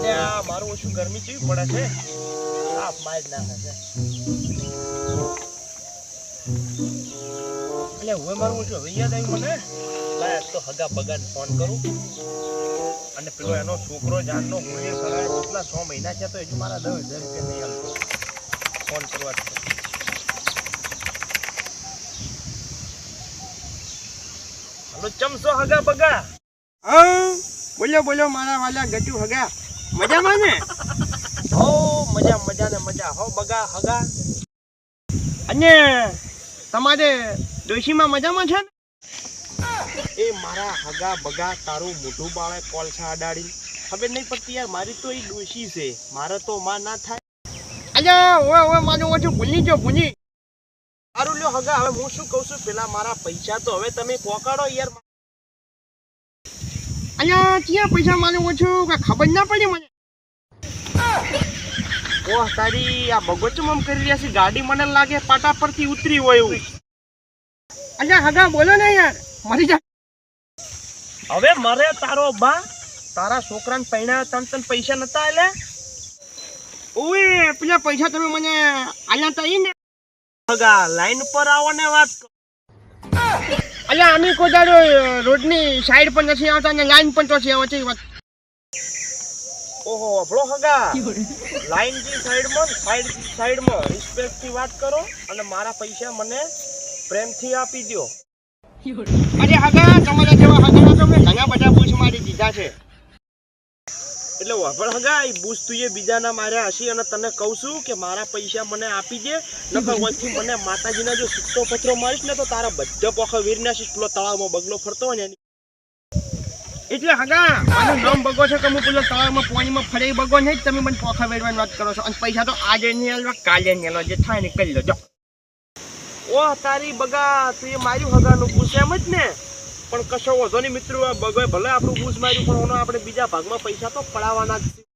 અલ્યા મારું ઓછું ગરમી કેવી પડે છે સાફ માર નાખે છે અલ્યા હવે મારું ઓછું હવે યાદ આવ્યું મને લાય તો હગા બગાને ફોન કરું અને પેલો એનો છોકરો જાનનો મૂલ્ય કરાય કેટલા 6 મહિના છે તો હજુ મારા 10,000 રૂપિયા નહીં આવતો ફોન કરવા હલો ચમસો હગા બગા બોલો બોલો મારા વાલા ગટુ હગા મજામાં ને હો મજા મજા ને મજા હો બગા હગા અને તમારે ડોશીમાં મજામાં છે ને એ મારા હગા બગા તારું મોઢું બાળે કોલસા અડાડી ખબર નહીં પડતી યાર મારી તો એ ડોશી છે મારે તો માં ના થાય અલ્યા ઓય મારું ઓછું ભૂલી સારું લ્યો હગા હવે હું શું કહું છું પેલા મારા પૈસા તો હવે તમે પોકાડો યાર અલ્યા ક્યાં પૈસા મારું ઓછું કે ખબર ના પડી મને ઓહ તારી આ બગોચમ કરી રહ્યા છે ગાડી મને લાગે પાટા પરથી ઉતરી હોય એવું અલ્યા હગા બોલો ને યાર મરી જા હવે મરે તારો બા તારા છોકરાને પૈણા તન પૈસા નતા આલ્યા ઓય પેલા પૈસા તમે મને આલ્યા તા ઈ ને હગા લાઈન પર આવો ને વાત અલ્યા અમે કોદાડો રોડની સાઈડ પર નથી આવતા ને લાઈન પર તો છે આવતી વાત ઓહો આપણો હગા લાઈન ની સાઈડમાં રિસ્પેક્ટ થી વાત કરો અને મારા પૈસા મને પ્રેમથી આપી દો અરે હગા તમારા જેવા હગા તો મેં ઘણા બધા બૂચ મારી દીધા છે એટલે વાપર હગા એ બૂસ તું એ બીજાના માર્યા હશી અને તને કહું છું કે મારા પૈસા મને આપી દે નકર વચ્ચે મને માતાજીના જો સુટ્ટો પથરો મારીશ ને તો તારા બધા પોખા વીર નાખીશ પેલો તળાવમાં બગલો ફરતો હોય ને એટલે હગા મારું નામ બગો છે કે હું પેલો તળાવમાં પાણીમાં ફરે બગો નહીં તમે મને પોખા વેરવાની વાત કરો છો અને પૈસા તો આજે નહીં આલવા કાલે નહીં આલવા જે થાય ને કરી લો જો ઓહ તારી બગા તું એ માર્યું હગાનું બૂસ એમ જ ને પણ કશો વધો નહીં મિત્રો આ બગોએ ભલે આપણું બૂસ માર્યું પણ આપણે બીજા ભાગમાં પૈસા તો પડાવવાના જ છે